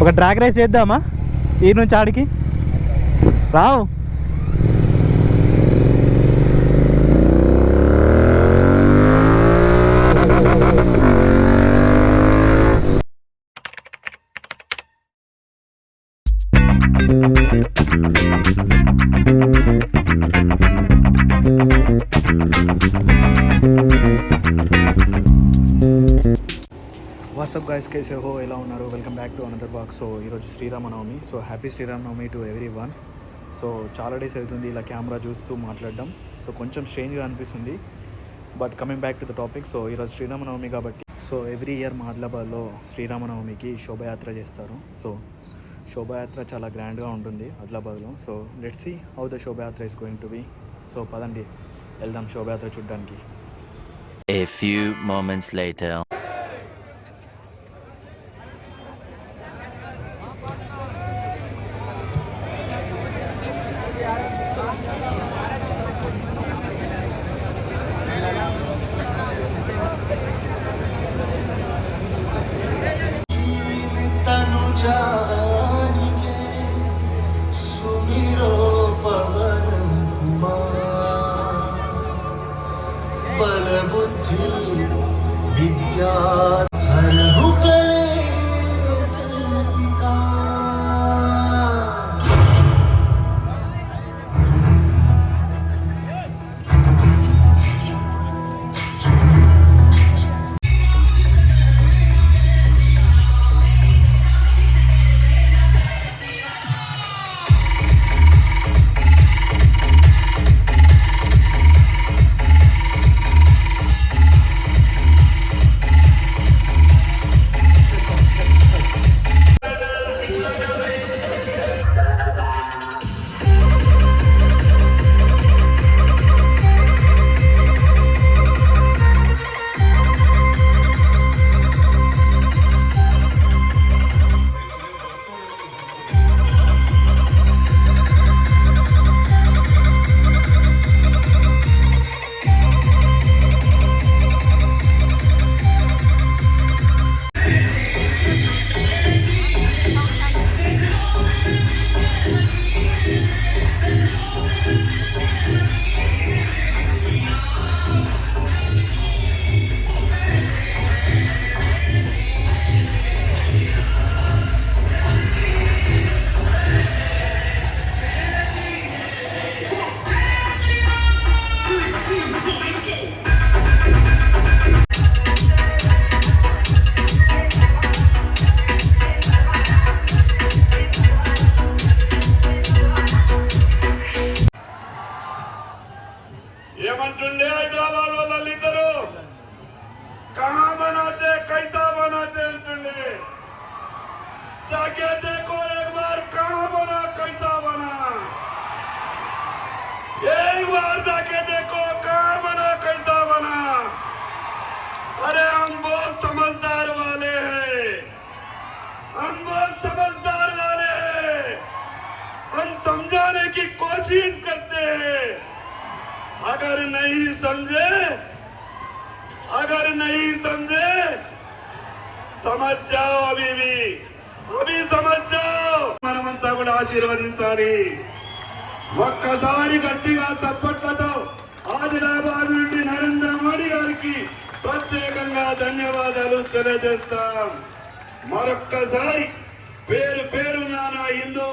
ఒక drag race చేద్దామా ఈ నుంచి ఆడికి రావు. వాట్సాప్ గైస్, కేసే హో, ఎలా ఉన్నారు? Welcome back to another blog. So ఈరోజు Sriramanavami. So happy Sriramanavami to every one so days అవుతుంది ఇలా కెమెరా చూస్తూ మాట్లాడడం. సో కొంచెం స్ట్రేంజ్గా అనిపిస్తుంది, but coming back to the topic. So ఈరోజు శ్రీరామనవమి కాబట్టి సో ఎవ్రీ ఇయర్ ఆదిలాబాద్లో శ్రీరామనవమికి శోభయాత్ర చేస్తారు. సో శోభయాత్ర చాలా గ్రాండ్గా ఉంటుంది ఆదిలాబాద్లో. So let's see how the Shobhayatra is going to be. So పదండి వెళ్దాం శోభయాత్ర చూడడానికి. A few moments later. बलबुद्धि विद्या ఏమంటుండే హైదరాబాద్ వాళ్ళిద్దరు కహా బనాతే కైతా బనాతే అంటుండే. जाके देखो एक बार कहां बना कैसा बना, एक बार जाके देखो कहां बना कैसा बना. अरे हम बहुत समझदार वाले हैं, हम बहुत समझदार वाले हैं, हम समझाने की कोशिश करते हैं. अगर नहीं समझे समझ जाओ, अभी समझ जाओ. మనమంతా కూడా ఆశీర్వదించాలి. ఒక్కసారి గట్టిగా తప్పట్లతో ఆదిలాబాద్ నుండి నరేంద్ర మోడీ గారికి ప్రత్యేకంగా ధన్యవాదాలు తెలియజేస్తాం. మరొక్కసారి పేరు పేరున నా హిందూ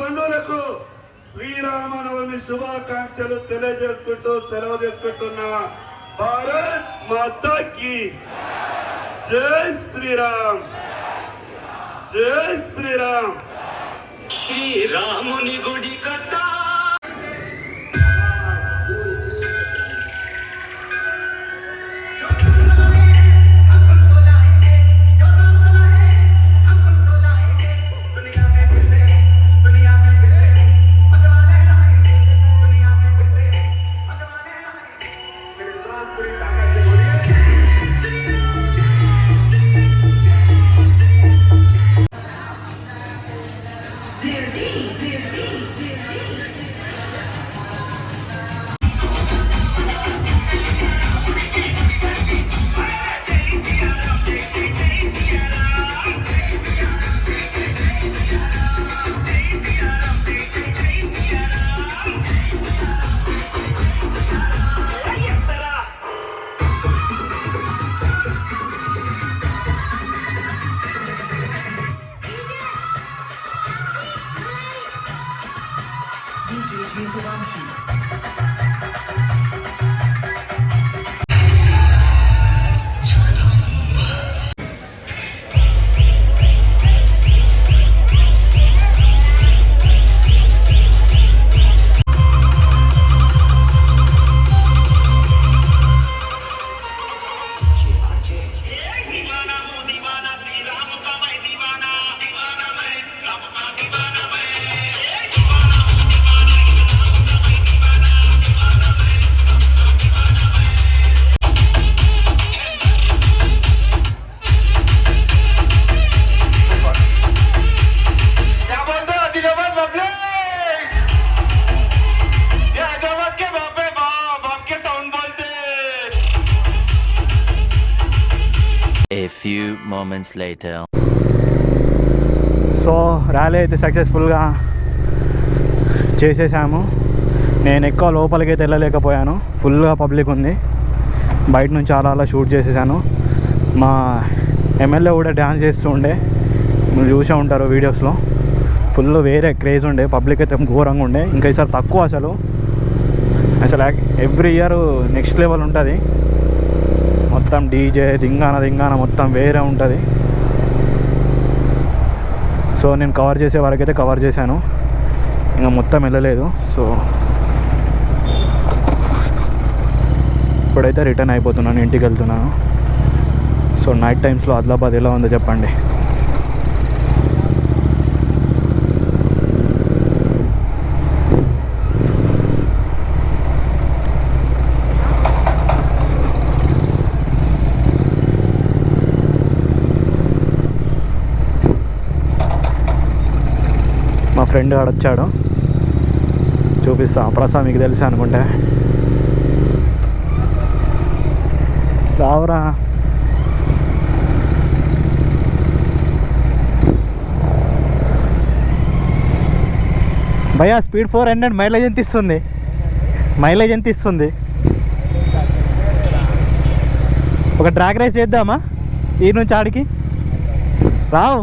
బంధువులకు శ్రీరామనవమి శుభాకాంక్షలు తెలియజేసుకుంటూ సెలవు తీసుకుంటున్నా. భారత్ మాతా కీ జై శ్రీరామ్, జై శ్రీరామ్. శ్రీరాముని గుడి కట్టా few moments later. So rally అయితే సక్సెస్ఫుల్గా చేసేసాము. నేను ఎక్కువ లోపలికి అయితే వెళ్ళలేకపోయాను, ఫుల్గా పబ్లిక్ ఉంది. బయట నుంచి అలా షూట్ చేసేసాను. మా ఎమ్మెల్యే కూడా డ్యాన్స్ చేస్తూ ఉండే, మీరు చూసే ఉంటారు వీడియోస్లో. ఫుల్ వేరే క్రేజ్ ఉండే, పబ్లిక్ అయితే ఘోరంగా ఉండే. ఇంకా ఈసారి తక్కువ అసలు ఎవ్రీ ఇయర్ నెక్స్ట్ లెవెల్ ఉంటుంది. మొత్తం డీజే దింగాన మొత్తం వేరే ఉంటుంది. సో నేను కవర్ చేసే వరకైతే కవర్ చేశాను, ఇంకా మొత్తం వెళ్ళలేదు. సో ఇప్పుడైతే రిటర్న్ అయిపోతున్నాను, ఇంటికి వెళ్తున్నాను. సో నైట్ టైమ్స్లో ఆదిలాబాద్ ఎలా ఉందో చెప్పండి. మా ఫ్రెండ్ ఆడ వచ్చాడు, చూపిస్తా. ప్రసాద్ మీకు తెలుసా అనుకుంటే, రావురా. భయ్యా స్పీడ్ 400 మైలేజ్ ఎంత ఇస్తుంది? ఒక డ్రాగ్ రేస్ చేద్దామా ఈ నుంచి ఆడికి? రావు.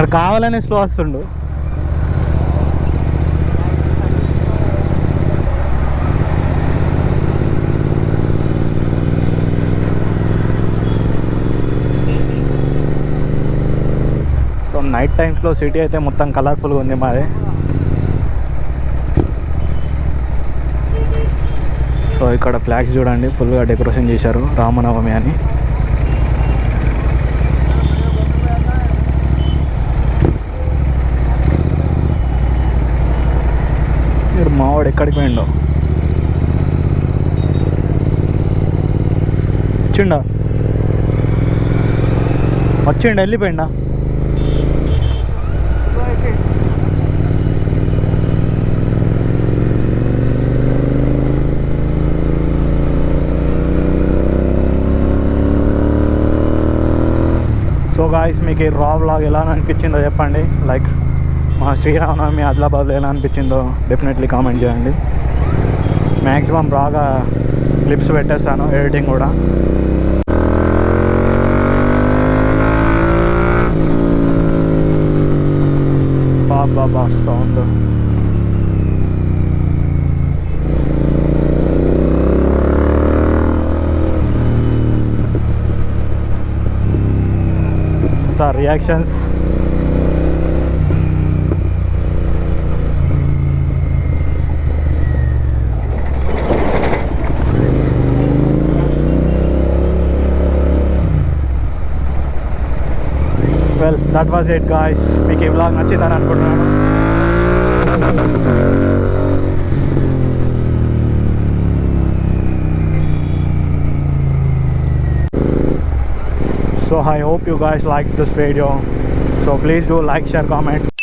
ఇక్కడ కావాలనే స్లో వస్తుండు. సో నైట్ టైమ్స్లో సిటీ అయితే మొత్తం కలర్ఫుల్గా ఉంది మాది. సో ఇక్కడ ఫ్లాగ్స్ చూడండి, ఫుల్గా డెకరేషన్ చేశారు రామనవమి అని. మీరు మావాడు ఎక్కడికి పోయిండో? వచ్చిండ వెళ్ళిపోయిండా? సో గాయ్స్, మీకు ఈ రా వ్లాగ్ ఎలా అనిపించిందో చెప్పండి. లైక్ మా శ్రీరామనవమి ఆదిలాబాద్లో ఎలా అనిపించిందో డెఫినెట్లీ కామెంట్ చేయండి. మ్యాక్సిమం బాగా క్లిప్స్ పెట్టేస్తాను, ఎడిటింగ్ కూడా. బాబా sound. Reactions. Well, that was it guys. మీకు ఈ వ్లాగ్ నచ్చిందని అనుకుంటున్నాను. So I hope you guys liked this video. So please do like, share, comment.